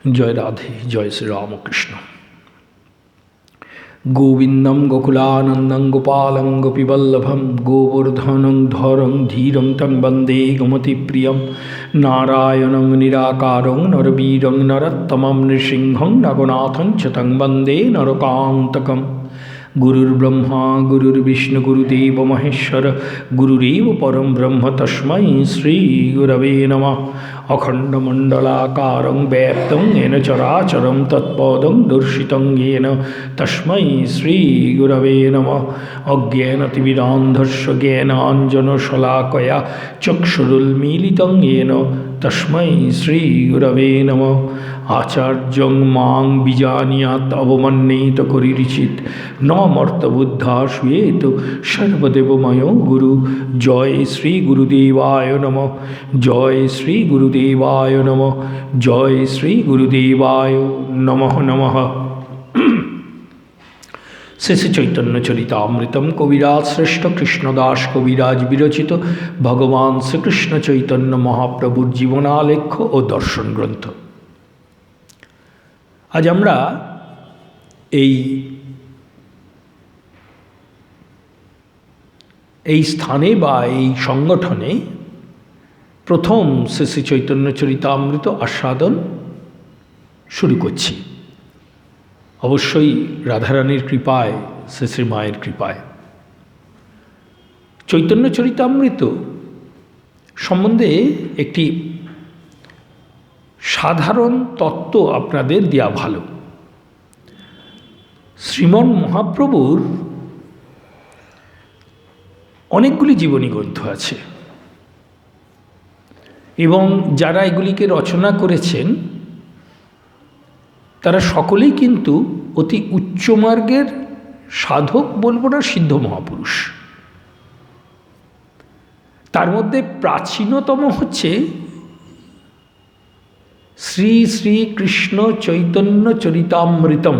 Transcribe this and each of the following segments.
जय राधे, जय श्री रामकृष्ण। गोविंदम गोकुलानंदं गोपालं गोपीवल्लभं गोवर्धनं धरं धीरं तं वन्दे गोमतिप्रियं नारायणं निराकारं नरवीरं नरोत्तमं नृसिंहं रघुनाथं च तं वन्दे नरकान्तकम्। गुरुर्ब्रह्मा गुरुर्विष्णु गुरुदेव महेश्वर गुरुरेव परं ब्रह्म तस्मै श्री गुरवे नमः। अखंडमंडलाकारं व्याप्तं येन चराचरं तत्पदं दर्शितं येन तस्मै श्री गुरवे नमः। अज्ञानतिमिरान्धस्य ज्ञानाञ्जनशलाकया चक्षुरुन्मीलितं येन तस्मै श्री गुरवे नमः। आचार्यं मां विजानीयात् अवमन्येत करिचित् न मर्तबुद्धा श्वेत सर्वदेवमयो गुरु। जय श्री गुरुदेवाय नमः, जय श्री गुरुदेवाय नमः, जय श्री गुरुदेवाय नमः नमः। श्री चैतन्य चरितामृतम कविराज श्रेष्ठ कृष्णदास कविराज विरचित भगवान श्रीकृष्ण चैतन्य महाप्रभुर जीवनालेख्य और दर्शन ग्रंथ। आज আমরা এই স্থানে বা এই সংগঠনে প্রথম শ্রী চৈতন্য চরিতামৃত আস্বাদন শুরু করছি, অবশ্যই রাধারানীর কৃপায়, শ্রী মায়ের কৃপায়। চৈতন্য চরিতামৃত সম্বন্ধে একটি সাধারণ তত্ত্ব আপনাদের দেয়া ভালো। শ্রীমন মহাপ্রভুর অনেকগুলি জীবনী গ্রন্থ আছে এবং যারা এগুলিকে রচনা করেছেন তারা সকলেই কিন্তু অতি উচ্চমার্গের সাধক, বলবো না সিদ্ধ মহাপুরুষ। তার মধ্যে প্রাচীনতম হচ্ছে শ্রী শ্রী কৃষ্ণ চৈতন্য চরিতামৃতম,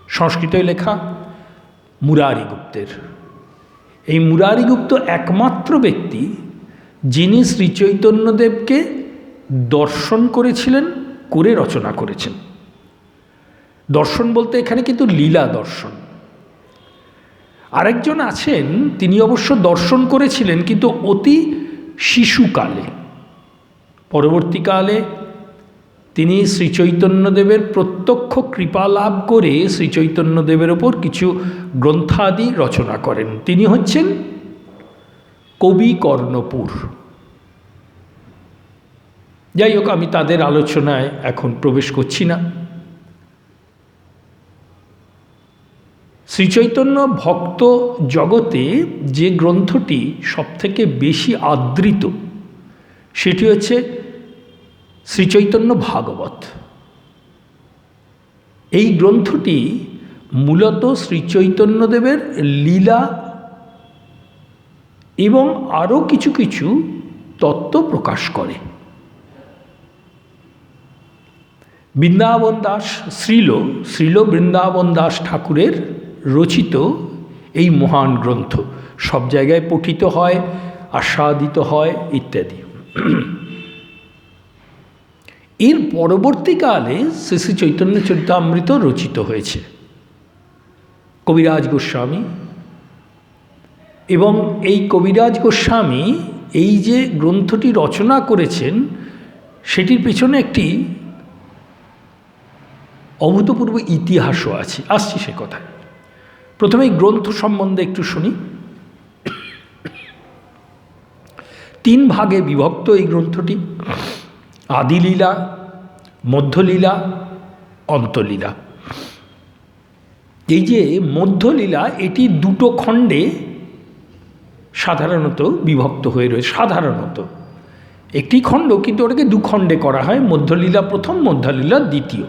সংস্কৃতে লেখা, মুরারি গুপ্তের। এই মুরারি গুপ্ত একমাত্র ব্যক্তি যিনি শ্রী চৈতন্যদেবকে দর্শন করেছিলেন, করে রচনা করেছেন। দর্শন বলতে এখানে কিন্তু লীলা দর্শন। আরেকজন আছেন, তিনি অবশ্য দর্শন করেছিলেন কিন্তু অতি শিশুকালে। পরবর্তীকালে তিনি শ্রীচৈতন্যদেবের প্রত্যক্ষ কৃপা লাভ করে শ্রীচৈতন্যদেবের ওপর কিছু গ্রন্থাদি রচনা করেন। তিনি হচ্ছেন কবি কর্ণপুর। যাই হোক, আমি তাদের আলোচনায় এখন প্রবেশ করছি না। শ্রীচৈতন্য ভক্ত জগতে যে গ্রন্থটি সবথেকে বেশি আদৃত সেটি হচ্ছে শ্রীচৈতন্য ভাগবত। এই গ্রন্থটি মূলত শ্রীচৈতন্যদেবের লীলা এবং আরও কিছু কিছু তত্ত্ব প্রকাশ করে। বৃন্দাবন দাস শ্রীল বৃন্দাবন দাস ঠাকুরের রচিত এই মহান গ্রন্থ সব জায়গায় পঠিত হয়, আস্বাদিত হয় ইত্যাদি। এর পরবর্তীকালে শ্রী চৈতন্য চরিতামৃত রচিত হয়েছে কবিরাজ গোস্বামী, এবং এই কবিরাজ গোস্বামী এই যে গ্রন্থটি রচনা করেছেন সেটির পেছনে একটি অভূতপূর্ব ইতিহাসও আছে। আসছি সে কথায়। প্রথমে এই গ্রন্থ সম্বন্ধে একটু শুনি। 3 ভাগে বিভক্ত এই গ্রন্থটি: আদিলীলা, মধ্যলীলা, অন্তলীলা। এই যে মধ্যলীলা, এটি 2টো খণ্ডে সাধারণত বিভক্ত হয়ে রয়েছে। সাধারণত একটি খণ্ড, কিন্তু ওটাকে 2 খণ্ডে করা হয়। মধ্যলীলা প্রথম, মধ্যলীলা দ্বিতীয়।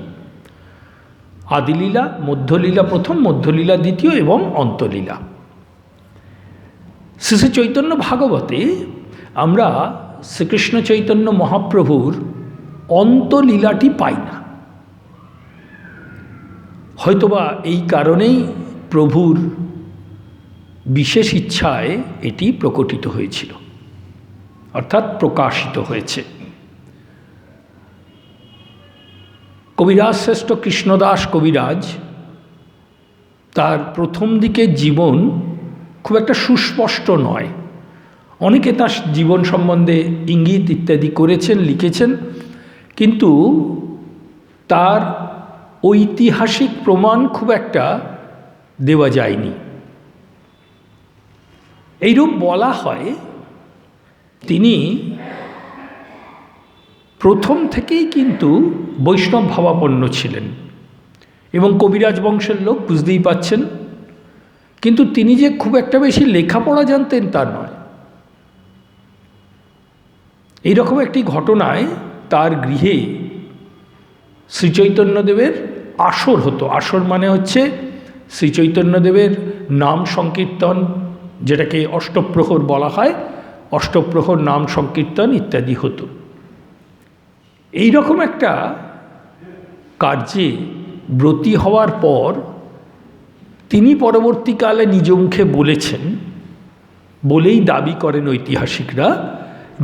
আদিলীলা, মধ্যলীলা প্রথম, মধ্যলীলা দ্বিতীয় এবং অন্তলীলা। শ্রী চৈতন্য ভাগবতে আমরা শ্রীকৃষ্ণ চৈতন্য মহাপ্রভুর অন্তলীলাটি পাই না। হয়তোবা এই কারণেই প্রভুর বিশেষ ইচ্ছায় এটি প্রকটিত হয়েছিল, অর্থাৎ প্রকাশিত হয়েছে। কবিরাজ শ্রেষ্ঠ কৃষ্ণদাস কবিরাজ তার প্রথম দিকের জীবন খুব একটা সুস্পষ্ট নয়। অনেকে তার জীবন সম্বন্ধে ইঙ্গিত ইত্যাদি করেছেন, লিখেছেন, কিন্তু তার ঐতিহাসিক প্রমাণ খুব একটা দেওয়া যায়নি। এইরূপ বলা হয় তিনি প্রথম থেকেই কিন্তু বৈষ্ণব ভাবাপন্ন ছিলেন এবং কবিরাজ বংশের লোক, বুঝতেই পাচ্ছেন। কিন্তু তিনি যে খুব একটা বেশি লেখাপড়া জানতেন তা নয়। এইরকম একটি ঘটনায় তার গৃহে শ্রীচৈতন্যদেবের আসর হতো। আসর মানে হচ্ছে শ্রীচৈতন্যদেবের নাম সংকীর্তন, যেটাকে অষ্টপ্রহর বলা হয়, অষ্টপ্রহর নাম সংকীর্তন ইত্যাদি হতো। এই রকম একটা কার্যে ব্রতী হওয়ার পর তিনি পরবর্তীকালে নিজ মুখে বলেছেন, বলেই দাবি করেন ঐতিহাসিকরা,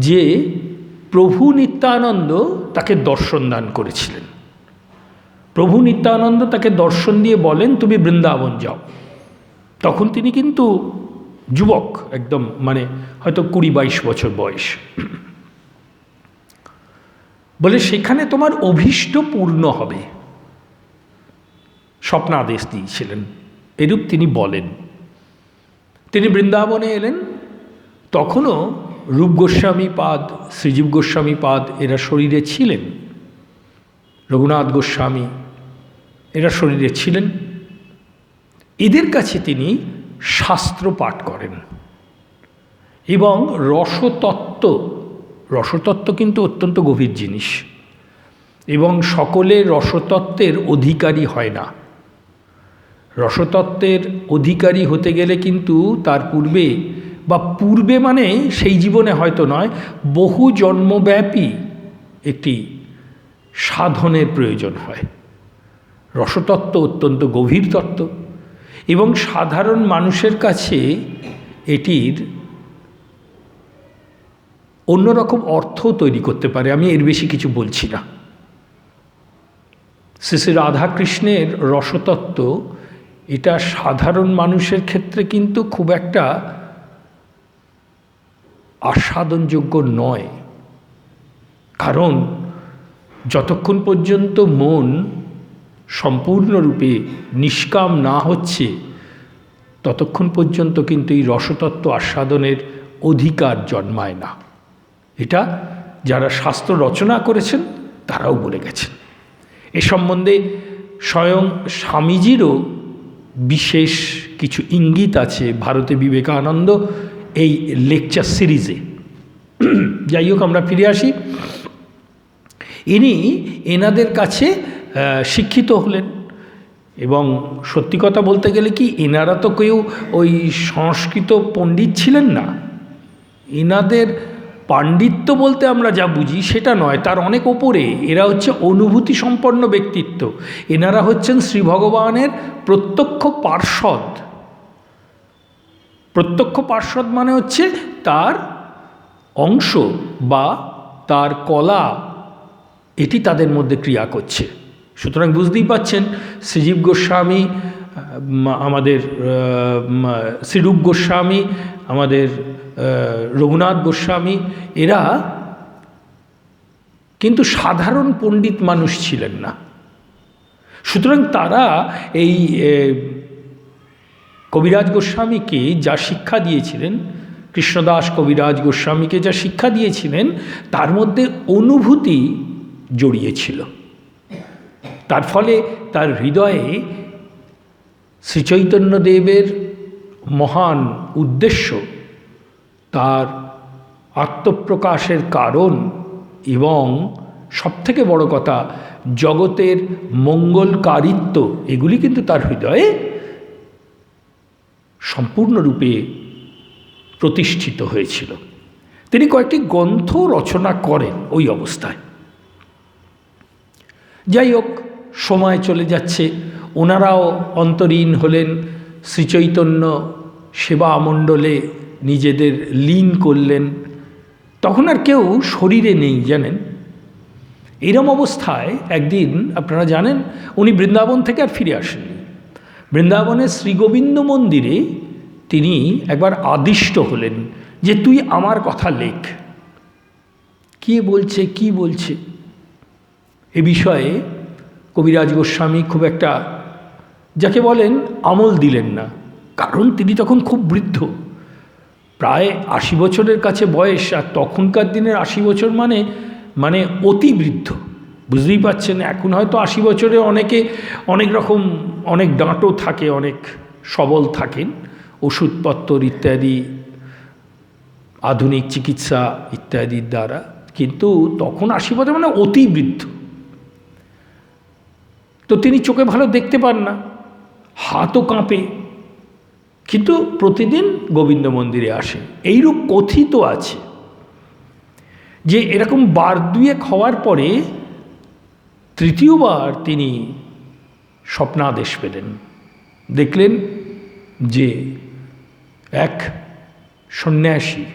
যে প্রভু নিত্যানন্দ তাকে দর্শন দান করেছিলেন। প্রভু নিত্যানন্দ তাকে দর্শন দিয়ে বলেন, তুমি বৃন্দাবন যাও। তখন তিনি কিন্তু যুবক, একদম মানে হয়তো 20-22 বছর বয়স। বলে সেখানে তোমার অভীষ্ট পূর্ণ হবে, স্বপ্নাদেশ দিয়েছিলেন। এরূপ তিনি বলেন। তিনি বৃন্দাবনে এলেন। তখনও রূপ গোস্বামী পাদ, শ্রীজীব গোস্বামী পাদ এরা শরীরে ছিলেন, রঘুনাথ গোস্বামী এরা শরীরে ছিলেন। এদের কাছে তিনি শাস্ত্র পাঠ করেন এবং রসতত্ত্ব কিন্তু অত্যন্ত গভীর জিনিস, এবং সকলে রসতত্ত্বের অধিকারী হয় না। রসতত্ত্বের অধিকারী হতে গেলে কিন্তু তার পূর্বে মানে সেই জীবনে হয়তো নয়, বহু জন্মব্যাপী একটি সাধনের প্রয়োজন হয়। রসতত্ত্ব অত্যন্ত গভীর তত্ত্ব এবং সাধারণ মানুষের কাছে এটির অন্যরকম অর্থ তৈরি করতে পারে। আমি এর বেশি কিছু বলছি না। শ্রী শ্রী রাধাকৃষ্ণের রসতত্ত্ব এটা সাধারণ মানুষের ক্ষেত্রে কিন্তু খুব একটা আস্বাদনযোগ্য নয়। কারণ যতক্ষণ পর্যন্ত মন সম্পূর্ণরূপে নিষ্কাম না হচ্ছে, ততক্ষণ পর্যন্ত কিন্তু এই রসতত্ত্ব আস্বাদনের অধিকার জন্মায় না। এটা যারা শাস্ত্র রচনা করেছেন তারাও বলে গেছেন। এ সম্বন্ধে স্বয়ং স্বামীজিরও বিশেষ কিছু ইঙ্গিত আছে ভারতে বিবেকানন্দ এই লেকচার সিরিজে। যাই হোক, আমরা ফিরে আসি। ইনি এনাদের কাছে শিক্ষিত হলেন এবং সত্যি কথা বলতে গেলে কি, এনারা তো কেউ ওই সংস্কৃত পণ্ডিত ছিলেন না। এনাদের পাণ্ডিত্য বলতে আমরা যা বুঝি সেটা নয়, তার অনেক ওপরে। এরা হচ্ছে অনুভূতি সম্পন্ন ব্যক্তিত্ব। এনারা হচ্ছেন শ্রী ভগবানের প্রত্যক্ষ পার্ষদ। প্রত্যক্ষ পার্ষদ মানে হচ্ছে তার অংশ বা তার কলা, এটি তাদের মধ্যে ক্রিয়া করছে। সুতরাং বুঝতেই পাচ্ছেন, শ্রীজীব গোস্বামী, আমাদের শ্রীরূপ গোস্বামী, আমাদের রঘুনাথ গোস্বামী, এরা কিন্তু সাধারণ পণ্ডিত মানুষ ছিলেন না। সুতরাং তারা এই কবিরাজ গোস্বামীকে যা শিক্ষা দিয়েছিলেন, কৃষ্ণদাস কবিরাজ গোস্বামীকে যা শিক্ষা দিয়েছিলেন, তার মধ্যে অনুভূতি জড়িয়েছিল। তার ফলে তার হৃদয়ে শ্রীচৈতন্যদেবের মহান উদ্দেশ্য, তার আত্মপ্রকাশের কারণ এবং সবথেকে বড় কথা জগতের মঙ্গলকারিত্ব, এগুলি কিন্তু তার হৃদয়ে সম্পূর্ণরূপে প্রতিষ্ঠিত হয়েছিল। তিনি কয়েকটি গ্রন্থ রচনা করেন ওই অবস্থায়। যাই হোক, সময় চলে যাচ্ছে, ওনারাও অন্তরীণ হলেন, শ্রীচৈতন্য সেবা মণ্ডলে নিজেদের লীন করলেন। তখন আর কেউ শরীরে নেই, জানেন। এইরম অবস্থায় একদিন আপনারা জানেন উনি বৃন্দাবন থেকে আর ফিরে আসেননি। বৃন্দাবনের শ্রীগোবিন্দ মন্দিরে তিনি একবার আদিষ্ট হলেন যে তুই আমার কথা লেখ। কে বলছে কি বলছে এ বিষয়ে কবিরাজ গোস্বামী খুব একটা যাকে বলেন আমল দিলেন না, কারণ তিনি তখন খুব বৃদ্ধ, প্রায় 80 বছরের কাছে বয়স। আর তখনকার দিনের 80 বছর মানে অতি বৃদ্ধ, বুঝতেই পারছেন। এখন হয়তো 80 বছরে অনেকে অনেক রকম অনেক ডাঁটও থাকে, অনেক সবল থাকেন, ওষুধপত্র ইত্যাদি আধুনিক চিকিৎসা ইত্যাদির দ্বারা, কিন্তু তখন 80 বছর মানে অতি বৃদ্ধ। তো তিনি চোখে ভালো দেখতে পান না, হাতও কাঁপে, কিন্তু প্রতিদিন গোবিন্দ মন্দিরে আসে। এইরূপ কথিত আছে যে এরকম বার দুয়েক হওয়ার পরে তৃতীয়বার তিনি স্বপ্নাদেশ পেলেন। দেখলেন যে এক সন্ন্যাসী,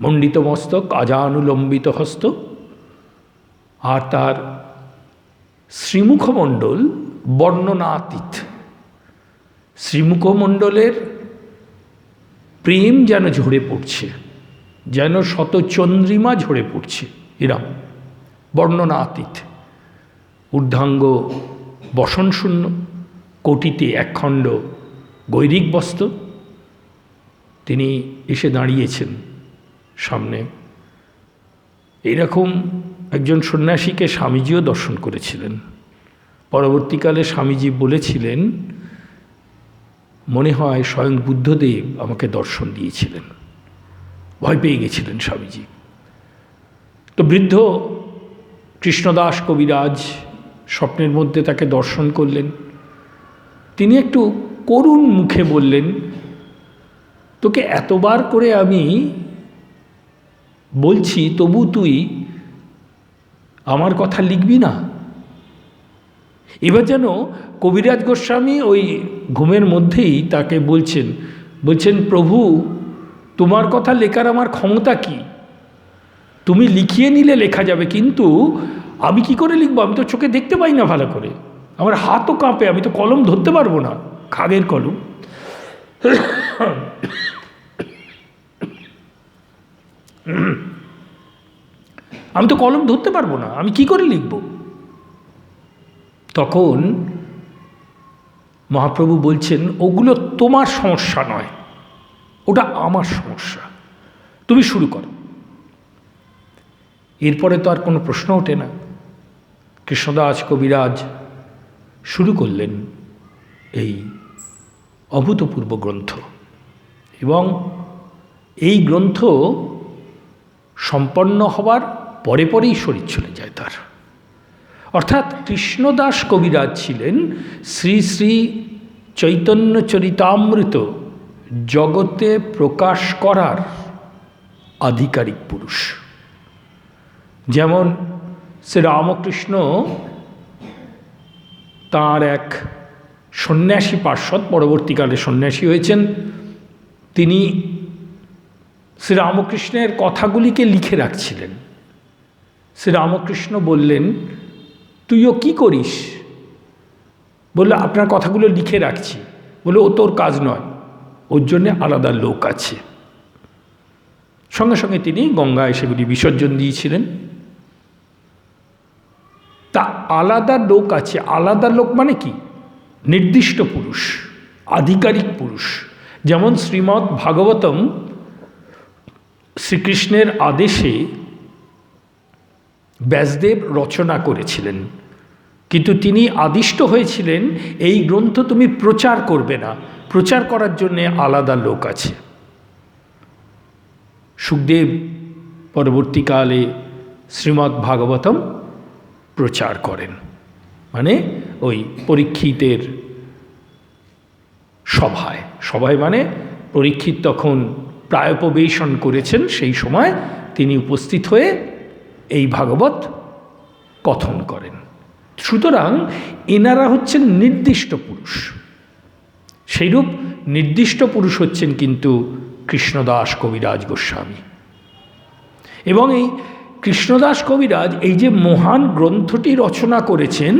মণ্ডিত মস্তক, আজানুলম্বিত হস্ত, আর তার শ্রীমুখমণ্ডল বর্ণনাতীত। শ্রীমুখমণ্ডলের প্রেম যেন ঝরে পড়ছে, যেন শতচন্দ্রিমা ঝরে পড়ছে, এরম বর্ণনাতীত। ঊর্ধ্বাঙ্গ বসনশূন্য, কোটিতে একখণ্ড গৈরিক বস্ত্র। তিনি এসে দাঁড়িয়েছেন সামনে। এইরকম একজন সন্ন্যাসীকে স্বামীজিও দর্শন করেছিলেন। পরবর্তীকালে স্বামীজি বলেছিলেন, মনে হয় স্বয়ং বুদ্ধদেব আমাকে দর্শন দিয়েছিলেন। ভয় পেয়ে গেছিলেন স্বামীজি। তো বৃদ্ধ কৃষ্ণদাস কবিরাজ স্বপ্নের মধ্যে তাকে দর্শন করলেন। তিনি একটু করুণ মুখে বললেন, তোকে এতবার করে আমি বলছি, তবু তুই আমার কথা লিখবি না? এবার যেন কবিরাজ গোস্বামী ওই ঘুমের মধ্যেই তাকে বলছেন, প্রভু তোমার কথা লেখার আমার ক্ষমতা কি? তুমি লিখিয়ে নিলে লেখা যাবে, কিন্তু আমি কি করে লিখবো? আমি তো চোখে দেখতে পাই না ভালো করে, আমার হাতও কাঁপে, আমি তো কলম ধরতে পারবো না, খাগের কলম। আমি তো কলম ধরতে পারবো না, আমি কি করে লিখব? তখন মহাপ্রভু বলছেন, ওগুলো তোমার সমস্যা নয়, ওটা আমার সমস্যা, তুমি শুরু করো। এরপরে তো আর কোনো প্রশ্ন ওঠে না। কৃষ্ণদাস কবিরাজ শুরু করলেন এই অভূতপূর্ব গ্রন্থ, এবং এই গ্রন্থ সম্পন্ন হবার পরে পরেই শরীর চলে যায় তার। অর্থাৎ কৃষ্ণদাস কবিরাজ ছিলেন শ্রী শ্রী চৈতন্য চরিতামৃত জগতে প্রকাশ করার আধিকারিক পুরুষ। যেমন শ্রীরামকৃষ্ণ তাঁর এক সন্ন্যাসী পার্ষদ, পরবর্তীকালে সন্ন্যাসী হয়েছেন, তিনি শ্রীরামকৃষ্ণের কথাগুলিকে লিখে রাখছিলেন। শ্রীরামকৃষ্ণ বললেন, তুইও কি করিস? বললো, আপনার কথাগুলো লিখে রাখছি। বললো, ও তোর কাজ নয়, ওর জন্যে আলাদা লোক আছে। সঙ্গে সঙ্গে তিনি গঙ্গায় সেগুলি বিসর্জন দিয়েছিলেন। তা আলাদা লোক আছে, আলাদা লোক মানে কি? নির্দিষ্ট পুরুষ, আধিকারিক পুরুষ। যেমন শ্রীমদ্ ভাগবতম শ্রীকৃষ্ণের আদেশে ব্যাসদেব রচনা করেছিলেন, কিন্তু তিনি আদিষ্ট হয়েছিলেন এই গ্রন্থ তুমি প্রচার করবে না, প্রচার করার জন্যে আলাদা লোক আছে। সুখদেব পরবর্তীকালে শ্রীমদ্ ভাগবতম প্রচার করেন, মানে ওই পরীক্ষিতের সভায় মানে পরীক্ষিত তখন প্রায়োপবেশন করেছেন, সেই সময় তিনি উপস্থিত হয়ে এই ভাগবত কথন করেন। সুতরাং এনারা হচ্ছেন নির্দিষ্ট পুরুষ। সেইরূপ নির্দিষ্ট পুরুষ হচ্ছেন কিন্তু কৃষ্ণদাস কবিরাজ গোস্বামী। এবং এই কৃষ্ণদাস কবিরাজ এই যে মহান গ্রন্থটি রচনা করেছেন,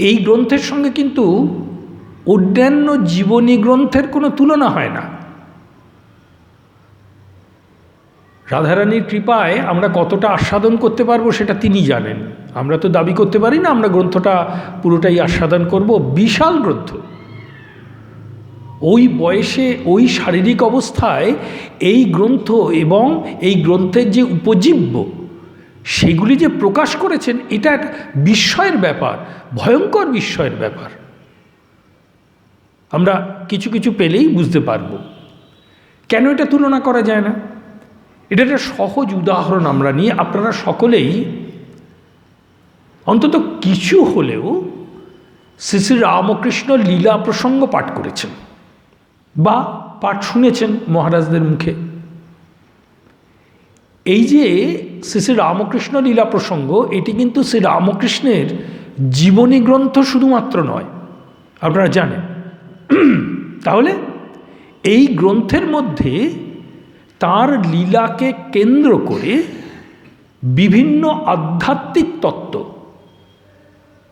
এই গ্রন্থের সঙ্গে কিন্তু অন্যান্য জীবনী গ্রন্থের কোনো তুলনা হয় না। রাধারানীর কৃপায় আমরা কতটা আস্বাদন করতে পারবো সেটা তিনি জানেন। আমরা তো দাবি করতে পারি না আমরা গ্রন্থটা পুরোটাই আস্বাদন করব। বিশাল গ্রন্থ, ওই বয়সে ওই শারীরিক অবস্থায় এই গ্রন্থ এবং এই গ্রন্থের যে উপজীব্য সেগুলি যে প্রকাশ করেছেন, এটা একটা বিস্ময়ের ব্যাপার, ভয়ঙ্কর বিস্ময়ের ব্যাপার। আমরা কিছু কিছু পেলেই বুঝতে পারবো কেন এটা তুলনা করা যায় না। এটা একটা সহজ উদাহরণ আমরা নিয়ে আপনারা সকলেই অন্তত কিছু হলেও শ্রী শ্রী রামকৃষ্ণ লীলা প্রসঙ্গ পাঠ করেছেন বা পাঠ শুনেছেন মহারাজদের মুখে। এই যে শ্রী শ্রী রামকৃষ্ণ লীলা প্রসঙ্গ, এটি কিন্তু শ্রী রামকৃষ্ণের জীবনী গ্রন্থ শুধুমাত্র নয়, আপনারা জানেন। তাহলে এই গ্রন্থের মধ্যে তার লীলাকে কেন্দ্র করে বিভিন্ন আধ্যাত্মিক তত্ত্ব,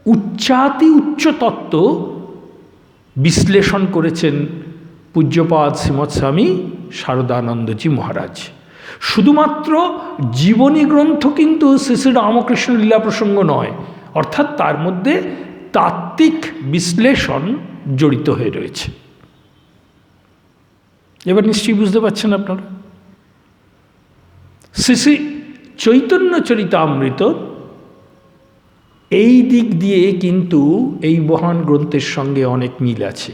উচ্চাতি উচ্চ তত্ত্ব বিশ্লেষণ করেছেন পূজ্যপাদ শ্রীমৎ স্বামী শারদানন্দজি মহারাজ। শুধুমাত্র জীবনী গ্রন্থ কিন্তু শ্রী শ্রী রামকৃষ্ণ লীলা প্রসঙ্গ নয়, অর্থাৎ তার মধ্যে তাত্ত্বিক বিশ্লেষণ জড়িত হয়ে রয়েছে। এবার নিশ্চয়ই বুঝতে পারছেন আপনারা। শ্রী শ্রী চৈতন্য চরিতামৃত এই দিক দিয়ে কিন্তু এই মহান গ্রন্থের সঙ্গে অনেক মিল আছে।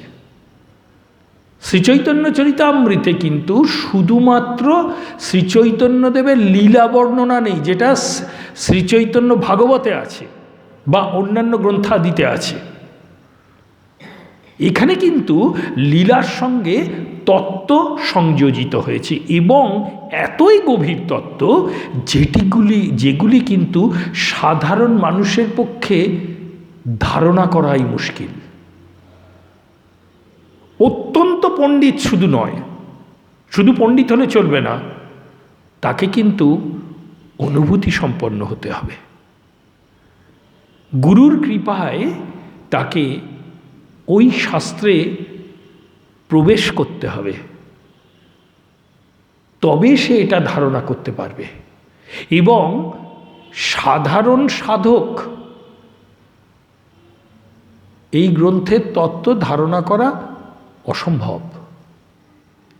শ্রীচৈতন্য চরিতামৃতে কিন্তু শুধুমাত্র শ্রীচৈতন্যদেবের লীলা বর্ণনা নেই, যেটা শ্রীচৈতন্য ভাগবতে আছে বা অন্যান্য গ্রন্থাদিতে আছে। এখানে কিন্তু লীলার সঙ্গে তত্ত্ব সংযোজিত হয়েছে এবং এতই গভীর তত্ত্ব যেগুলি কিন্তু সাধারণ মানুষের পক্ষে ধারণা করাই মুশকিল। অত্যন্ত পণ্ডিত শুধু নয়, শুধু পণ্ডিত হলে চলবে না, তাকে কিন্তু অনুভূতি সম্পন্ন হতে হবে। গুরুর কৃপায় তাকে ওই শাস্ত্রে প্রবেশ করতে হবে, তবে সে এটা ধারণা করতে পারবে। এবং সাধারণ সাধক এই গ্রন্থের তত্ত্ব ধারণা করা অসম্ভব,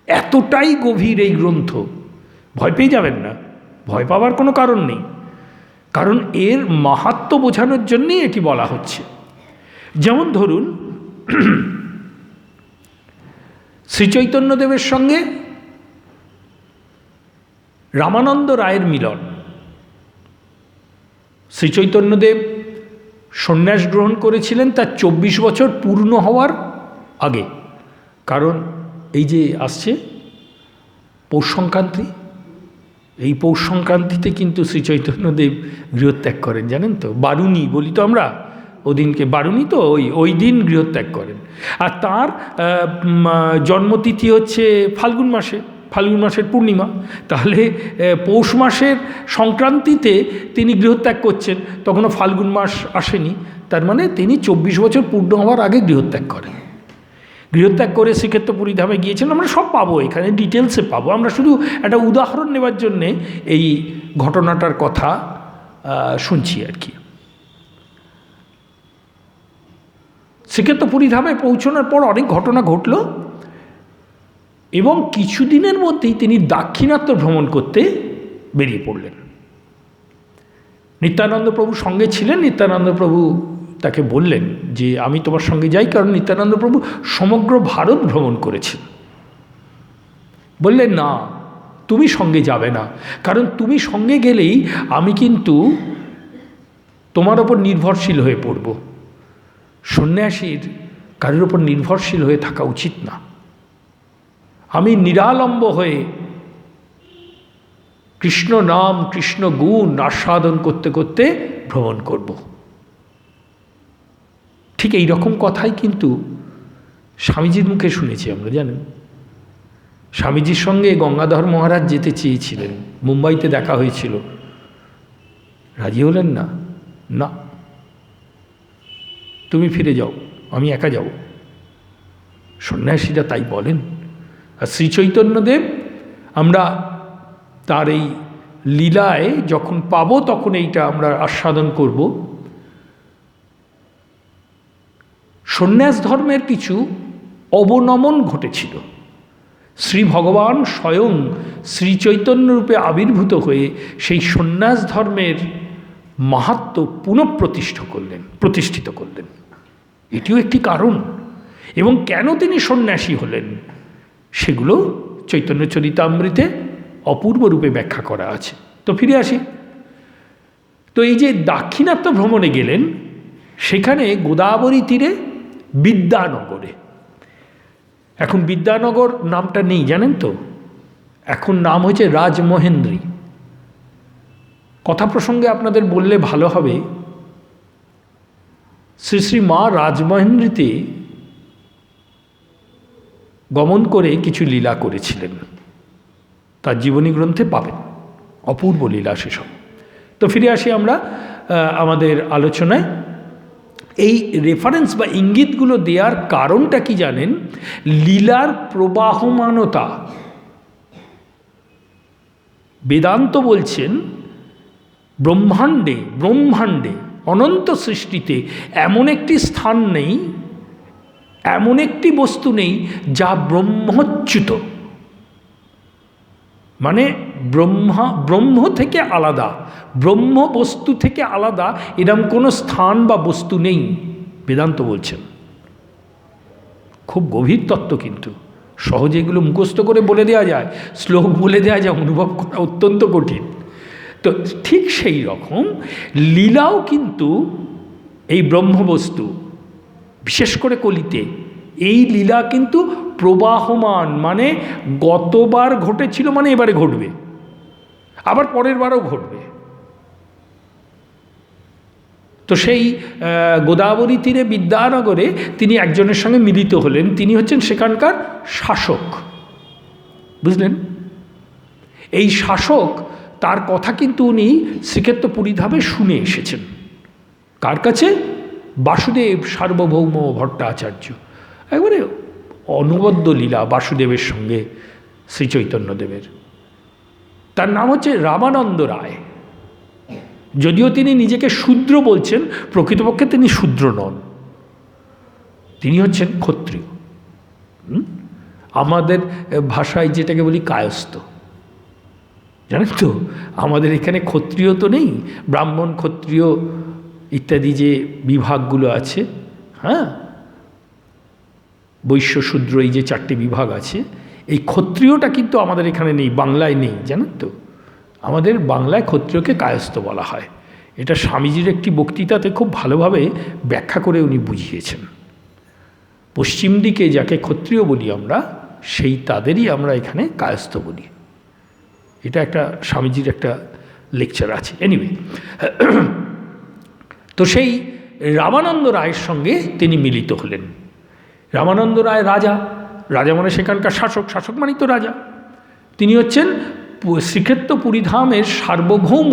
এতটাই গভীর এই গ্রন্থ। ভয় পেয়ে যাবেন না, ভয় পাওয়ার কোনো কারণ নেই, কারণ এর মাহাত্ম্য বোঝানোর জন্যই এটি বলা হচ্ছে। যেমন ধরুন, শ্রীচৈতন্যদেবের সঙ্গে রামানন্দ রায়ের মিলন। শ্রীচৈতন্যদেব সন্ন্যাস গ্রহণ করেছিলেন তার 24 বছর পূর্ণ হওয়ার আগে, কারণ এই যে আসছে পৌষ সংক্রান্তি, এই পৌষ সংক্রান্তিতে কিন্তু শ্রীচৈতন্যদেব গৃহত্যাগ করেন, জানেন তো। বারুণী বলি তো আমরা, ওদিনকে বারুণী, তো ওই দিন গৃহত্যাগ করেন। আর তার জন্মতিথি হচ্ছে ফাল্গুন মাসের পূর্ণিমা। তাহলে পৌষ মাসের সংক্রান্তিতে তিনি গৃহত্যাগ করছেন, তখনও ফাল্গুন মাস আসেনি। তার মানে তিনি 24 বছর পূর্ণ হওয়ার আগে গৃহত্যাগ করেন। গৃহত্যাগ করে শ্রীক্ষেত্র পুরীধামে গিয়েছেন, আমরা সব পাবো এখানে, ডিটেলসে পাবো। আমরা শুধু একটা উদাহরণ নেবার জন্যে এই ঘটনাটার কথা শুনছি আর কি। শ্রীক্ষেত্র পুরীধামে পৌঁছানোর পর অনেক ঘটনা ঘটল এবং কিছুদিনের মধ্যেই তিনি দাক্ষিণাত্য ভ্রমণ করতে বেরিয়ে পড়লেন। নিত্যানন্দ প্রভু সঙ্গে ছিলেন। নিত্যানন্দ প্রভু তাকে বললেন যে আমি তোমার সঙ্গে যাই, কারণ নিত্যানন্দ প্রভু সমগ্র ভারত ভ্রমণ করেছেন। বললেন না, তুমি সঙ্গে যাবে না, কারণ তুমি সঙ্গে গেলেই আমি কিন্তু তোমার ওপর নির্ভরশীল হয়ে পড়ব। সন্ন্যাসীর কারোর ওপর নির্ভরশীল হয়ে থাকা উচিত না। আমি নিরালম্ব হয়ে কৃষ্ণ নাম কৃষ্ণ গুণ আস্বাদন করতে করতে ভ্রমণ করব। ঠিক এই রকম কথাই কিন্তু স্বামীজির মুখে শুনেছি আমরা, জানেন। স্বামীজির সঙ্গে গঙ্গাধর মহারাজ যেতে চেয়েছিলেন, মুম্বাইতে দেখা হয়েছিল, রাজি হলেন না। না, তুমি ফিরে যাও, আমি একা যাব। সন্ন্যাসীরা তাই বলেন। আর শ্রী চৈতন্যদেব আমরা তার এই লীলায় যখন পাব তখন এইটা আমরা আস্বাদন করব। সন্ন্যাস ধর্মের কিছু অবনমন ঘটেছিল। শ্রী ভগবান স্বয়ং শ্রী চৈতন্য রূপে আবির্ভূত হয়ে সেই সন্ন্যাস ধর্মের মাহাত্ম্য প্রতিষ্ঠিত করলেন। এটিও একটি কারণ। এবং কেন তিনি সন্ন্যাসী হলেন সেগুলো চৈতন্য চরিতামৃতে অপূর্ব রূপে ব্যাখ্যা করা আছে। তো ফিরে আসি। তো এই যে দাক্ষিণাত্য ভ্রমণে গেলেন, সেখানে গোদাবরী তীরে বিদ্যানগরে, এখন বিদ্যানগর নামটা নেই জানেন তো, এখন নাম হয়েছে রাজমহেন্দ্রী। কথা প্রসঙ্গে আপনাদের বললে ভালো হবে, শ্রী শ্রী মা রাজমহেন্দ্রীতে গমন করে কিছু লীলা করেছিলেন, তার জীবনী গ্রন্থে পাবেন, অপূর্ব লীলা সেসব। তো ফিরে আসি আমরা আমাদের আলোচনায়। এই রেফারেন্স বা ইঙ্গিতগুলো দেওয়ার কারণটা কি জানেন? লীলার প্রবাহমানতা। বেদান্ত বলছেন ব্রহ্মাণ্ডে অনন্ত সৃষ্টিতে এমন একটি স্থান নেই, এমন একটি বস্তু নেই যা ব্রহ্মচ্যুত, মানে ব্রহ্ম থেকে আলাদা, ব্রহ্ম বস্তু থেকে আলাদা এরকম কোনো স্থান বা বস্তু নেই, বেদান্ত বলছেন। খুব গভীর তত্ত্ব, কিন্তু সহজে এগুলো মুখস্থ করে বলে দেওয়া যায়, শ্লোক বলে দেওয়া যায়, অনুভব করা অত্যন্ত কঠিন। তো ঠিক সেই রকম লীলাও কিন্তু এই ব্রহ্মবস্তু, বিশেষ করে কলিতে এই লীলা কিন্তু প্রবাহমান, মানে গতবার ঘটেছিল মানে এবারে ঘটবে, আবার পরের বারও ঘটবে। তো সেই গোদাবরী তীরে বিদ্যানগরে তিনি একজনের সঙ্গে মিলিত হলেন। তিনি হচ্ছেন সেখানকার শাসক, বুঝলেন? এই শাসক, তার কথা কিন্তু উনি শ্রীক্ষেত্র পুরীধামে শুনে এসেছেন। কার কাছে? বাসুদেব সার্বভৌম ভট্টাচার্য। একবারে অনবদ্য লীলা বাসুদেবের সঙ্গে শ্রীচৈতন্যদেবের। তার নাম হচ্ছে রামানন্দ রায়। যদিও তিনি নিজেকে শূদ্র বলছেন, প্রকৃতপক্ষে তিনি শূদ্র নন, তিনি হচ্ছেন ক্ষত্রিয়। আমাদের ভাষায় যেটাকে বলি কায়স্থ, জানেন তো? আমাদের এখানে ক্ষত্রিয় তো নেই, ব্রাহ্মণ, ক্ষত্রিয় ইত্যাদি যে বিভাগগুলো আছে, হ্যাঁ, বৈশ্য, শূদ্র, এই যে 4টে বিভাগ আছে, এই ক্ষত্রিয়টা কিন্তু আমাদের এখানে নেই, বাংলায় নেই, জানেন তো? আমাদের বাংলায় ক্ষত্রিয়কে কায়স্থ বলা হয়। এটা স্বামীজির একটি বক্তৃতাতে খুব ভালোভাবে ব্যাখ্যা করে উনি বুঝিয়েছেন। পশ্চিম দিকে যাকে ক্ষত্রিয় বলি আমরা, সেই তাদেরই আমরা এখানে কায়স্থ বলি। এটা একটা স্বামীজির একটা লেকচার আছে। এনিওয়ে, তো সেই রামানন্দ রায়ের সঙ্গে তিনি মিলিত হলেন। রামানন্দ রায় রাজা, রাজা মানে সেখানকার শাসক, শাসক মানেই তো রাজা। তিনি হচ্ছেন শ্রীক্ষেত্র পুরীধামের সার্বভৌম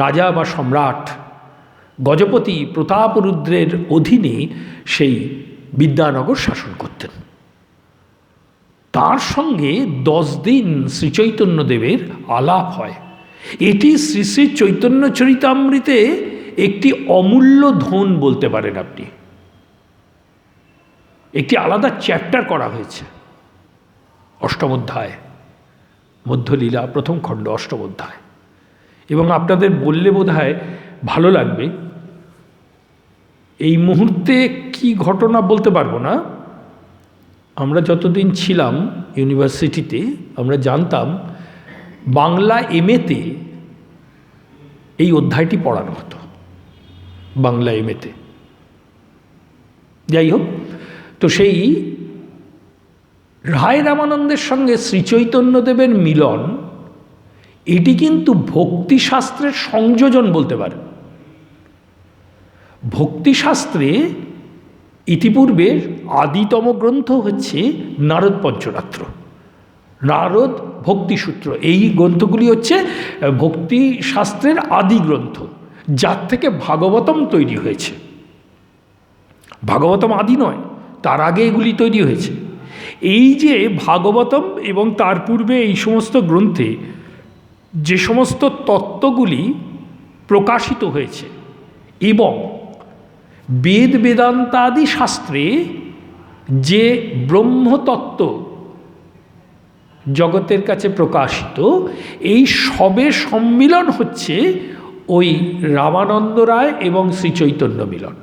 রাজা বা সম্রাট। গজপতি প্রতাপরুদ্রের অধীনে সেই বিদ্যানগর শাসন করতেন। তার সঙ্গে 10 দিন শ্রীচৈতন্যদেবের আলাপ হয়। এটি শ্রী শ্রী চৈতন্য চরিতামৃতে একটি অমূল্য ধন বলতে পারেন আপনি। একটি আলাদা চ্যাপ্টার করা হয়েছে, অষ্টম অধ্যায়, মধ্যলীলা প্রথম খণ্ড, অষ্টম অধ্যায়। এবং আপনাদের বললে বোধহয় ভালো লাগবে, এই মুহূর্তে কি ঘটনা বলতে পারবো না। আমরা যতদিন ছিলাম ইউনিভার্সিটিতে আমরা জানতাম বাংলা এমএতে এই অধ্যায়টি পড়ানো হতো, বাংলা এমএতে। যাই হোক, তো সেই রায় রামানন্দের সঙ্গে শ্রীচৈতন্যদেবের মিলন, এটি কিন্তু ভক্তিশাস্ত্রের সংযোজন বলতে পারে। ভক্তিশাস্ত্রে ইতিপূর্বে আদিতম গ্রন্থ হচ্ছে নারদ পঞ্চরাত্র। নারদ ভক্তিসূত্র, এই গ্রন্থগুলি হচ্ছে ভক্তি শাস্ত্রের আদি গ্রন্থ, যার থেকে ভাগবতম তৈরি হয়েছে। ভাগবতম আদি নয়, তার আগে এগুলি তৈরি হয়েছে। এই যে ভাগবতম এবং তার পূর্বে এই সমস্ত গ্রন্থে যে সমস্ত তত্ত্বগুলি প্রকাশিত হয়েছে এবং বেদ বেদান্তাদি শাস্ত্রে যে ব্রহ্মতত্ত্ব জগতের কাছে প্রকাশিত, এই সবের সম্মিলন হচ্ছে ওই রামানন্দ রায় এবং শ্রীচৈতন্য মিলন।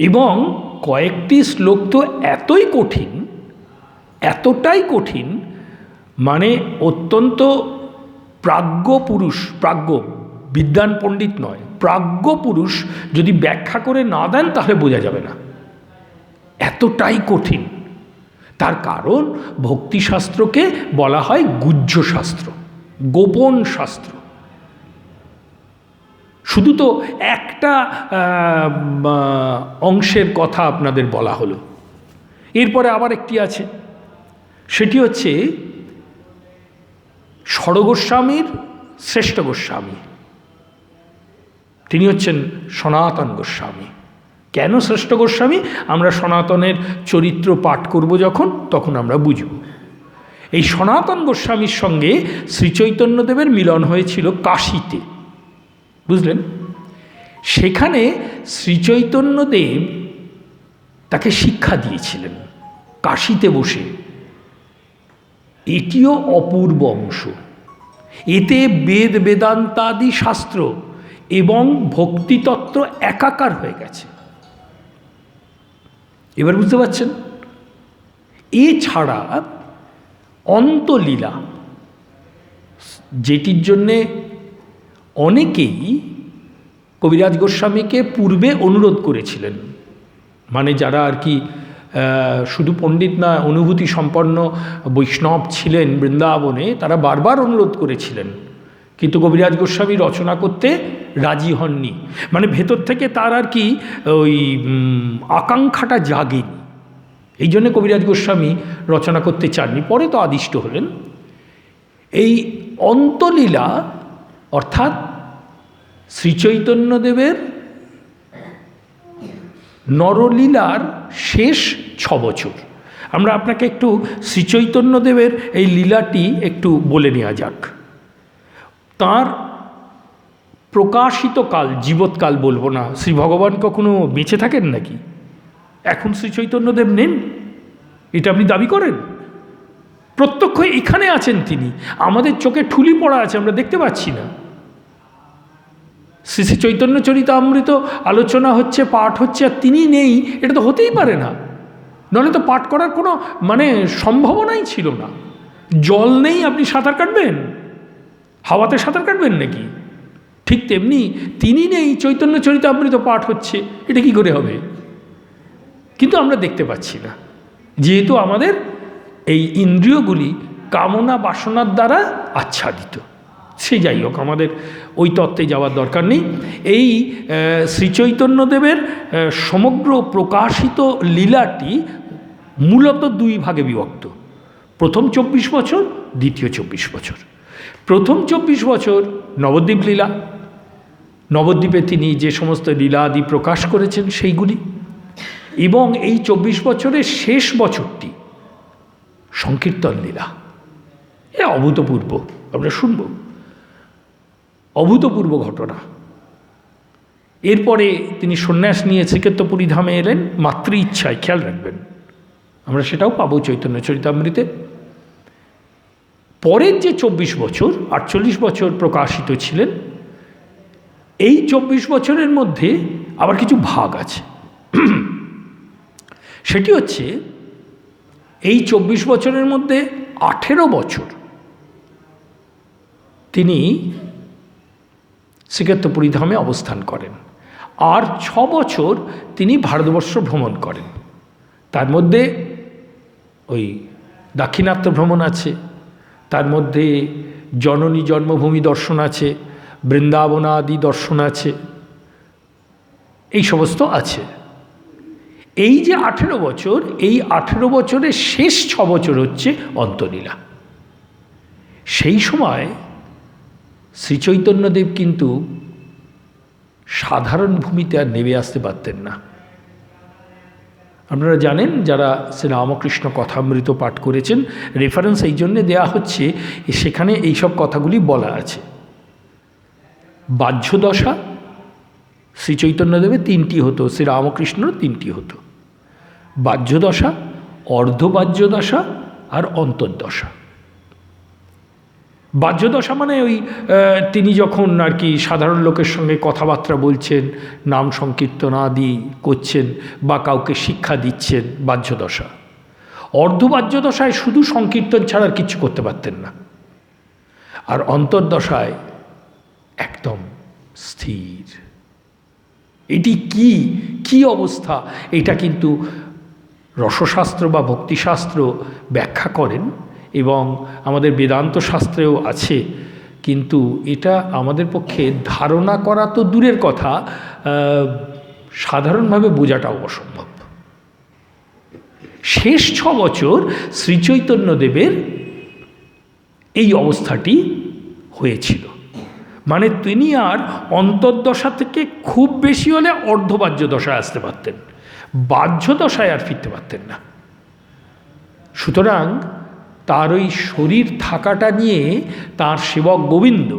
এবং কয়েকটি শ্লোক তো এতই কঠিন, এতটাই কঠিন, মানে অত্যন্ত প্রাজ্ঞ পুরুষ, প্রাজ্ঞ বিদ্বান পণ্ডিত নয়, প্রাজ্ঞ পুরুষ যদি ব্যাখ্যা করে না দেন তাহলে বোঝা যাবে না, এতটাই কঠিন। তার কারণ ভক্তিশাস্ত্রকে বলা হয় গুহ্য শাস্ত্র, গোপন শাস্ত্র। শুধু তো একটা অংশের কথা আপনাদের বলা হলো। এরপরে আবার একটি আছে, সেটি হচ্ছে ষড়গোস্বামীর শ্রেষ্ঠ গোস্বামী, তিনি হচ্ছেন সনাতন গোস্বামী। কেন শ্রেষ্ঠ গোস্বামী? আমরা সনাতনের চরিত্র পাঠ করব যখন, তখন আমরা বুঝব। এই সনাতন গোস্বামীর সঙ্গে শ্রীচৈতন্যদেবের মিলন হয়েছিল কাশীতে, বুঝলেন? সেখানে শ্রীচৈতন্যদেব তাকে শিক্ষা দিয়েছিলেন কাশীতে বসে। এটিও অপূর্ব অংশ। এতে বেদ বেদান্তাদি শাস্ত্র এবং ভক্তিতত্ত্ব একাকার হয়ে গেছে। এবার বুঝতে পারছেন? এছাড়া অন্তলীলা, যেটির জন্যে অনেকেই কবিরাজ গোস্বামীকে পূর্বে অনুরোধ করেছিলেন, মানে যারা আর কি শুধু পণ্ডিত না, অনুভূতি সম্পন্ন বৈষ্ণব ছিলেন বৃন্দাবনে, তারা বারবার অনুরোধ করেছিলেন, কিন্তু কবিরাজ গোস্বামী রচনা করতে রাজি হননি। মানে ভেতর থেকে তার আর কি ওই আকাঙ্ক্ষাটা জাগেনি, এই জন্যে কবিরাজ গোস্বামী রচনা করতে চাননি। পরে তো আদিষ্ট হলেন। এই অন্তলীলা অর্থাৎ শ্রীচৈতন্যদেবের নরলীলার শেষ 6 বছর। আমরা আপনাকে একটু শ্রীচৈতন্যদেবের এই লীলাটি একটু বলে নেওয়া যাক। তাঁর প্রকাশিত কাল, জীবৎকাল বলবো না, শ্রী ভগবান কখনো বেঁচে থাকেন নাকি? এখন শ্রীচৈতন্যদেব নেন, এটা আপনি দাবি করেন? প্রত্যক্ষ এখানে আছেন তিনি, আমাদের চোখে ঠুলি পড়া আছে, আমরা দেখতে পাচ্ছি না। শ্রী শ্রী চৈতন্য চরিতামৃত আলোচনা হচ্ছে, পাঠ হচ্ছে, আর তিনি নেই, এটা তো হতেই পারে না। নাহলে তো পাঠ করার কোনো মানে সম্ভাবনাই ছিল না। জল নেই, আপনি সাঁতার কাটবেন? হাওয়াতে সাঁতার কাটবেন নাকি? ঠিক তেমনি তিনি নেই, চৈতন্য চরিতামৃত পাঠ হচ্ছে, এটা কি করে হবে? কিন্তু আমরা দেখতে পাচ্ছি না, যেহেতু আমাদের এই ইন্দ্রিয়গুলি কামনা বাসনার দ্বারা আচ্ছাদিত। সে যাই হোক, আমাদের ওই তত্ত্বে যাওয়ার দরকার নেই। এই শ্রীচৈতন্যদেবের সমগ্র প্রকাশিত লীলাটি মূলত 2 ভাগে বিভক্ত। প্রথম 24 বছর, দ্বিতীয় 24 বছর। প্রথম 24 বছর নবদ্বীপ লীলা, নবদ্বীপে তিনি যে সমস্ত লীলা আদি প্রকাশ করেছেন সেইগুলি, এবং এই 24 বছরের শেষ বছরটি সংকীর্তন লীলা। এ অভূতপূর্ব, আমরা শুনব, অভূতপূর্ব ঘটনা। এরপরে তিনি সন্ন্যাস নিয়ে শ্রীক্ষেত্রপুরী ধামে এলেন মাতৃ ইচ্ছায়, খেয়াল রাখবেন, আমরা সেটাও পাবো চৈতন্য চরিতামৃতে। পরের যে 24 বছর, 48 বছর প্রকাশিত ছিলেন, এই 24 বছরের মধ্যে আবার কিছু ভাগ আছে। সেটি হচ্ছে এই 24 বছরের মধ্যে 18 বছর তিনি শ্রীক্ষেত্রপুরী ধামে অবস্থান করেন, আর 6 বছর তিনি ভারতবর্ষ ভ্রমণ করেন। তার মধ্যে ওই দাক্ষিণাত্য ভ্রমণ আছে, তার মধ্যে জননী জন্মভূমি দর্শন আছে, বৃন্দাবনাদি দর্শন আছে, এই সমস্ত আছে। এই যে 18 বছর, এই 18 বছরের শেষ 6 বছর হচ্ছে অন্তলীলা। সেই সময় শ্রীচৈতন্যদেব কিন্তু সাধারণ ভূমিতে আর নেমে আসতে পারতেন না। আপনারা জানেন, যারা শ্রী রামকৃষ্ণ কথামৃত পাঠ করেছেন, রেফারেন্স এই জন্যে দেওয়া হচ্ছে, সেখানে এইসব কথাগুলি বলা আছে। বাহ্যদশা শ্রীচৈতন্যদেবের 3টি হতো, শ্রী রামকৃষ্ণর 3টি হতো। বাহ্যদশা, অর্ধবাহ্যদশা আর অন্তর্দশা। বাহ্যদশা মানে ওই তিনি যখন আর কি সাধারণ লোকের সঙ্গে কথাবার্তা বলছেন, নাম সংকীর্তন আদি করছেন বা কাউকে শিক্ষা দিচ্ছেন, বাহ্যদশা। অর্ধবাহ্যদশায় শুধু সংকীর্তন ছাড়া আর কিচ্ছু করতে পারতেন না। আর অন্তর্দশায় একদম স্থির। এটি কি অবস্থা, এটা কিন্তু রসশাস্ত্র বা ভক্তিশাস্ত্র ব্যাখ্যা করেন এবং আমাদের বেদান্ত শাস্ত্রেও আছে, কিন্তু এটা আমাদের পক্ষে ধারণা করা তো দূরের কথা, সাধারণভাবে বোঝাটাও অসম্ভব। শেষ 6 বছর শ্রীচৈতন্যদেবের এই অবস্থাটি হয়েছিল। মানে তিনি আর অন্তর্দশা থেকে খুব বেশি হলে অর্ধবাহ্য দশায় আসতে পারতেন, বাহ্য দশায় আর ফিরতে পারতেন না। সুতরাং তার ওই শরীর থাকাটা নিয়ে তার সেবক গোবিন্দ,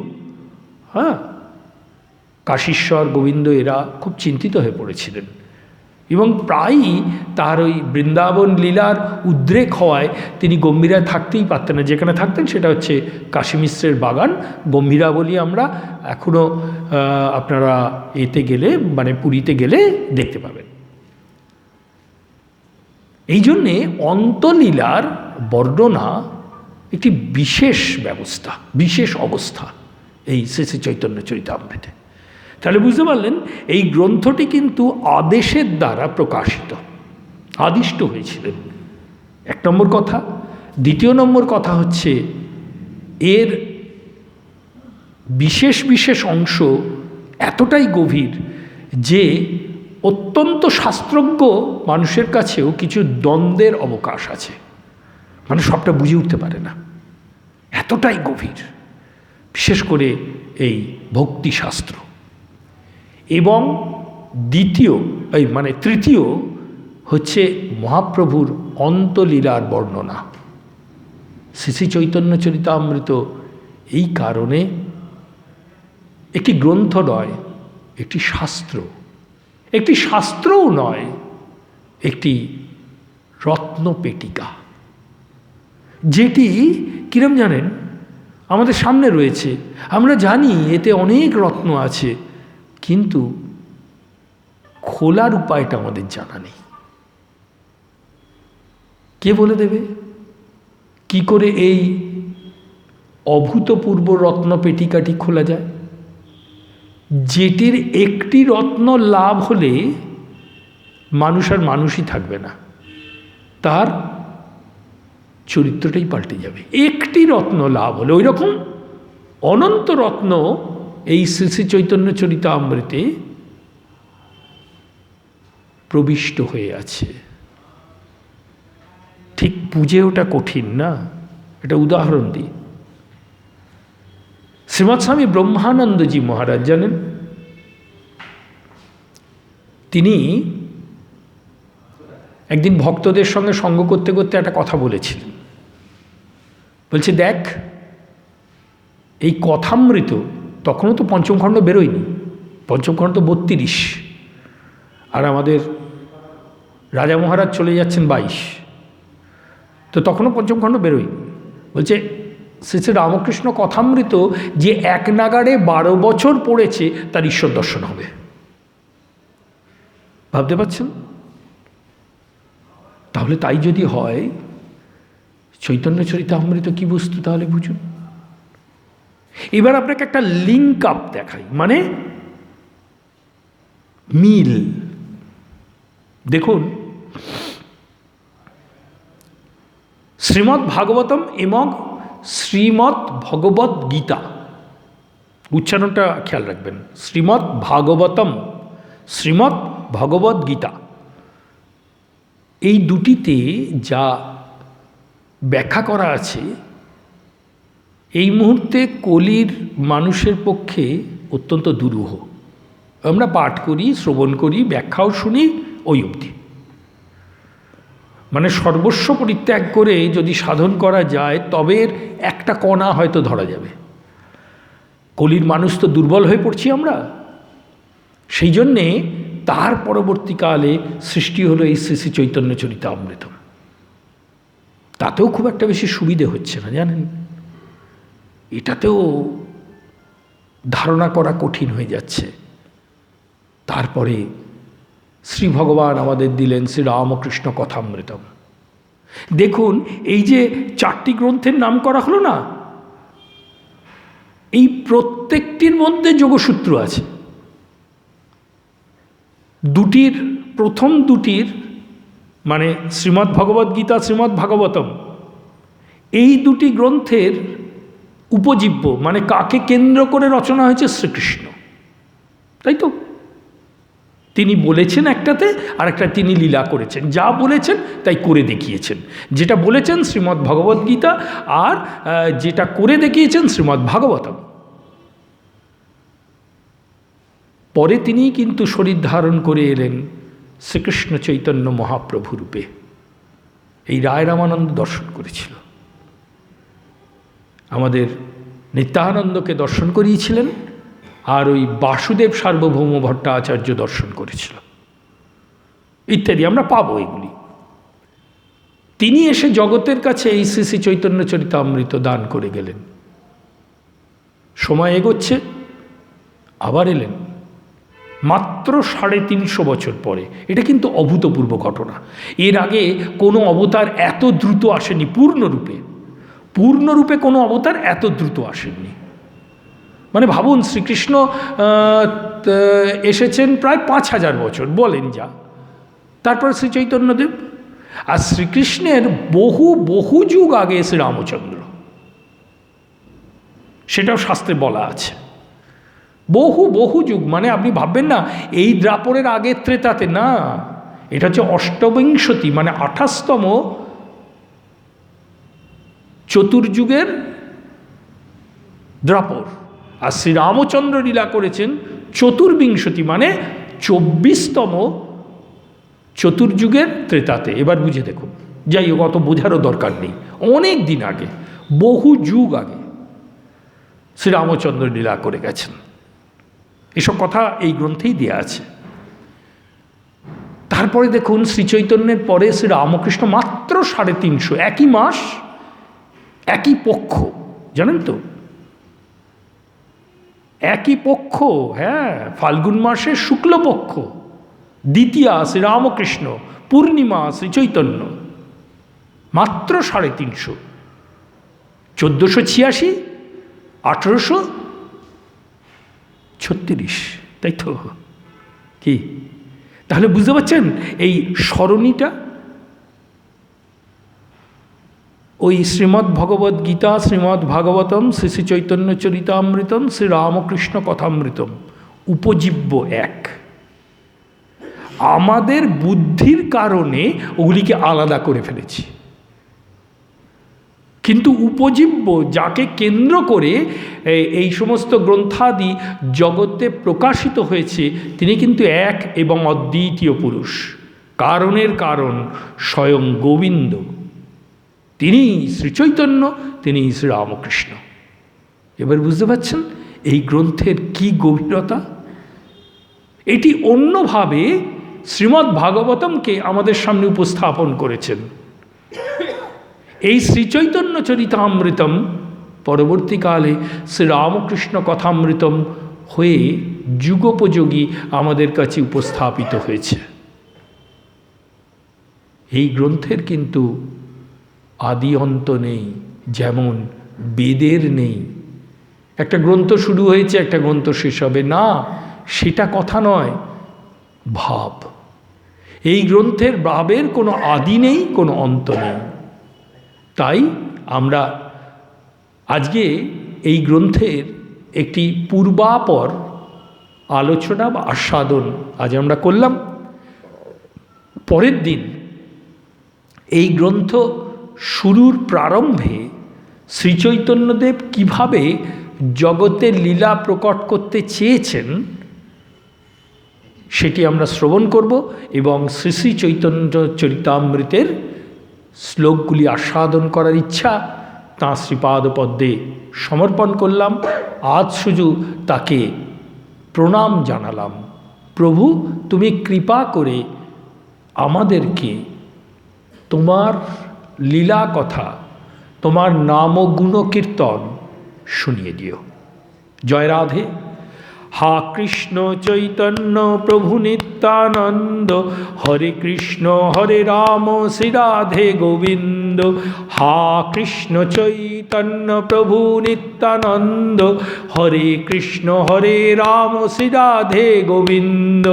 কাশীশ্বর, গোবিন্দ এরা খুব চিন্তিত হয়ে পড়েছিলেন এবং প্রায়ই তার ওই বৃন্দাবন লীলার উদ্রেক হওয়ায় তিনি গম্ভীরায় থাকতেই পারতেন না। যেখানে থাকতেন সেটা হচ্ছে কাশী মিশ্রের বাগান, গম্ভীরা বলি আমরা এখনও আপনারা এতে গেলে, মানে পুরীতে গেলে দেখতে পাবেন। এই জন্যে অন্তলীলার বর্ণনা একটি বিশেষ ব্যবস্থা, বিশেষ অবস্থা এই শ্রী শ্রী চৈতন্য চরিতামৃতে। তাহলে বুঝতে পারলেন, এই গ্রন্থটি কিন্তু আদেশের দ্বারা প্রকাশিত, আদিষ্ট হয়েছিলেন, 1 নম্বর কথা। 2 নম্বর কথা হচ্ছে, এর বিশেষ বিশেষ অংশ এতটাই গভীর যে অত্যন্ত শাস্ত্রজ্ঞ মানুষের কাছেও কিছু দ্বন্দ্বের অবকাশ আছে, মানে সবটা বুঝে উঠতে পারে না, এতটাই গভীর, বিশেষ করে এই ভক্তিশাস্ত্র। এবং তৃতীয় হচ্ছে মহাপ্রভুর অন্তলীলার বর্ণনা। শ্রী শ্রী চৈতন্য চরিতামৃত এই কারণে একটি গ্রন্থ নয়, একটি শাস্ত্র, একটি শাস্ত্রও নয়, একটি রত্নপেটিকা, যেটি কিরম জানেন, আমাদের সামনে রয়েছে, আমরা জানি এতে অনেক রত্ন আছে, কিন্তু খোলার উপায়টা আমাদের জানা নেই। কে বলে দেবে কি করে এই অভূতপূর্ব রত্ন পেটিকাটি খোলা যায়, যেটির একটি রত্ন লাভ হলে মানুষ আর মানুষই থাকবে না, তার চরিত্রটাই পাল্টে যাবে। একটি রত্ন লাভ হলে, ওই রকম অনন্ত রত্ন এই শ্রী শ্রী চৈতন্য চরিতামৃতে প্রবিষ্ট হয়ে আছে। ঠিক বুঝে ওটা কঠিন না। এটা উদাহরণ দিই, শ্রীমৎ স্বামী ব্রহ্মানন্দজি মহারাজ জানেন, তিনি একদিন ভক্তদের সঙ্গে সঙ্গ করতে করতে একটা কথা বলেছিলেন। বলছে, দেখ, এই কথামৃত তখনও তো পঞ্চম খণ্ড বেরোয়নি, পঞ্চম খণ্ড 32, আর আমাদের রাজা মহারাজ চলে যাচ্ছেন 22, তো তখনও পঞ্চম খণ্ড বেরোয়নি। বলছে, শ্রী শ্রী রামকৃষ্ণ কথামৃত যে এক নাগাড়ে 12 বছর পড়েছে তার ঈশ্বর দর্শন হবে। ভাবতে পারছেন? তাহলে তাই যদি হয়, চৈতন্য চরিতামৃত কি বস্তু তাহলে বুঝুন। এবার আপনাকে একটা লিঙ্ক আপ দেখাই, মানে মিল। দেখুন, শ্রীমদ্ ভাগবতম এবং শ্রীমদ্ ভগবদ্ গীতা, উচ্চারণটা খেয়াল রাখবেন, শ্রীমদ্ ভাগবতম, শ্রীমদ্ ভগবদ্ গীতা, এই দুটিতে যা ব্যাখ্যা করা আছে এই মুহূর্তে কলির মানুষের পক্ষে অত্যন্ত দুরূহ। আমরা পাঠ করি, শ্রবণ করি, ব্যাখ্যাও শুনি, ওই অবধি। মানে সর্বস্ব পরিত্যাগ করে যদি সাধন করা যায় তবে একটা কণা হয়তো ধরা যাবে। কলির মানুষ তো দুর্বল হয়ে পড়ছি আমরা, সেই জন্যে তার পরবর্তীকালে সৃষ্টি হলো এই শ্রী শ্রী চৈতন্য চরিতামৃতম। তাতেও খুব একটা বেশি সুবিধে হচ্ছে না, জানেন, এটাতেও ধারণা করা কঠিন হয়ে যাচ্ছে। তারপরে শ্রী ভগবান আমাদের দিলেন শ্রী রামকৃষ্ণ কথামৃতম। দেখুন, এই যে 4টি গ্রন্থের নাম করা হলো না, এই প্রত্যেকটির মধ্যে যোগসূত্র আছে। প্রথম দুটির মানে শ্রীমদ্ ভগবদ্ গীতা, শ্রীমদ্ ভাগবতম, এই দুটি গ্রন্থের উপজীব্য মানে কাকে কেন্দ্র করে রচনা হয়েছে? শ্রীকৃষ্ণ, তাই তো? তিনি বলেছেন একটাতে, আর একটা তিনি লীলা করেছেন। যা বলেছেন তাই করে দেখিয়েছেন। যেটা বলেছেন শ্রীমদ্ ভগবদ্ গীতা, আর যেটা করে দেখিয়েছেন শ্রীমদ্ ভাগবতম। পরে তিনি কিন্তু শরীর ধারণ করে এলেন শ্রীকৃষ্ণ চৈতন্য মহাপ্রভু রূপে। এই রায় রামানন্দ দর্শন করেছিল, আমাদের নিত্যানন্দকে দর্শন করিয়েছিলেন, আর ওই বাসুদেব সার্বভৌম ভট্টাচার্য দর্শন করেছিল, ইত্যাদি আমরা পাবো এগুলি। তিনি এসে জগতের কাছে এই শ্রী শ্রী চৈতন্য চরিতামৃত দান করে গেলেন। সময় এগোচ্ছে, আবার এলেন মাত্র 350 বছর পরে। এটা কিন্তু অভূতপূর্ব ঘটনা। এর আগে কোনো অবতার এত দ্রুত আসেনি পূর্ণরূপে কোনো অবতার এত দ্রুত আসেননি। মানে ভাবুন, শ্রীকৃষ্ণ এসেছেন প্রায় 5000 বছর বলেন যা, তারপর শ্রী চৈতন্যদেব, আর শ্রীকৃষ্ণের বহু বহু যুগ আগে এসে রামচন্দ্র, সেটাও শাস্ত্রে বলা আছে। বহু বহু যুগ, মানে আপনি ভাববেন না এই দ্রাপরের আগের ত্রেতাতে, না, এটা হচ্ছে অষ্টবিংশতি মানে 28তম চতুর্যুগের দ্রাপর। আর শ্রীরামচন্দ্র লীলা করেছেন চতুর্বিংশতি মানে 24তম চতুর্যুগের ত্রেতাতে। এবার বুঝে দেখুন, যাই হোক, অত বোঝারও দরকার নেই, অনেক দিন আগে, বহু যুগ আগে শ্রীরামচন্দ্র লীলা করে গেছেন। এসব কথা এই গ্রন্থেই দেওয়া আছে। তারপরে দেখুন, শ্রীচৈতন্যের পরে শ্রী রামকৃষ্ণ মাত্র 350, একই মাস একই পক্ষ, জানেন তো, একই পক্ষ, হ্যাঁ, ফাল্গুন মাসের শুক্লপক্ষ, দ্বিতীয়া শ্রী রামকৃষ্ণ, পূর্ণিমা শ্রী চৈতন্য, মাত্র 350, 1486, 1836, তাই তো? কি তাহলে বুঝতে পারছেন এই সরণিটা? ওই শ্রীমদ্ ভগবদ্ গীতা, শ্রীমদ্ ভাগবতম, শ্রী শ্রী চৈতন্য চরিতামৃতম, শ্রী রামকৃষ্ণ কথামৃতম উপজীব্য এক। আমাদের বুদ্ধির কারণে ওগুলিকে আলাদা করে ফেলেছি, কিন্তু উপজীব্য, যাকে কেন্দ্র করে এই সমস্ত গ্রন্থাদি জগতে প্রকাশিত হয়েছে, তিনি কিন্তু এক এবং অদ্বিতীয় পুরুষ, কারণের কারণ স্বয়ং গোবিন্দ। তিনি শ্রীচৈতন্য, তিনি শ্রীরামকৃষ্ণ। এবার বুঝতে পারছেন এই গ্রন্থের কি গভীরতা? এটি অন্যভাবে শ্রীমদ্ ভাগবতমকে আমাদের সামনে উপস্থাপন করেছেন। এই শ্রীচৈতন্য চরিতামৃতম পরবর্তীকালে শ্রীরামকৃষ্ণ কথামৃতম হয়ে যুগোপযোগী আমাদের কাছে উপস্থাপিত হয়েছে। এই গ্রন্থের কিন্তু আদি অন্ত নেই, যেমন বেদের নেই। একটা গ্রন্থ শুরু হয়েছে, একটা গ্রন্থ শেষ হবে না, সেটা কথা নয়, ভাব। এই গ্রন্থের ভাবের কোনো আদি নেই, কোনো অন্ত নেই। তাই আমরা আজকে এই গ্রন্থের একটি পূর্বাপর আলোচনা বা আস্বাদন আজ আমরা করলাম। পরের দিন এই গ্রন্থ শুরুর প্রারম্ভে শ্রীচৈতন্যদেব কিভাবে জগতের লীলা প্রকট করতে চেয়েছেন সেটি আমরা শ্রবণ করব এবং শ্রী শ্রী চৈতন্য চরিতামৃতের শ্লোকগুলি আস্বাদন করার ইচ্ছা তাঁর শ্রীপাদপদ্মে সমর্পণ করলাম। আজ শুধু তাকে প্রণাম জানালাম। প্রভু, তুমি কৃপা করে আমাদেরকে তোমার লীলা কথা, তোমার নাম ও গুণকীর্তন শুনিয়ে দিও। জয় রাধে। হা কৃষ্ণ চৈতন্য প্রভু নিত্যানন্দ, হরে কৃষ্ণ হরে রাম শ্রী রাধে গোবিন্দ। হা কৃষ্ণ চৈতন্য প্রভু নিত্যানন্দ, হরে কৃষ্ণ হরে রাম শ্রী রাধে গোবিন্দ।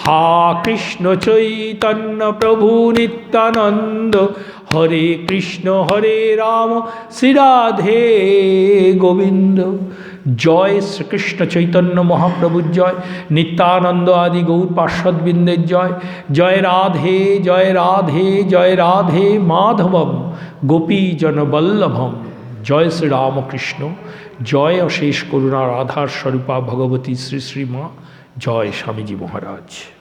হা কৃষ্ণ চৈতন্য প্রভু নিত্যানন্দ, হরে কৃষ্ণ হরে রাম শ্রী রাধে গোবিন্দ। জয় শ্রীকৃষ্ণ চৈতন্য মহাপ্রভুর জয়, নিত্যানন্দ আদি গৌর পার্শ্বদবৃন্দের জয়। জয় রাধে জয় রাধে জয় রাধে মাধবম গোপীজন বল্লভম। জয় শ্রী রামকৃষ্ণ। জয় অশেষ করুণা রাধার স্বরূপা ভগবতী শ্রী শ্রী মা। জয় স্বামীজি মহারাজ।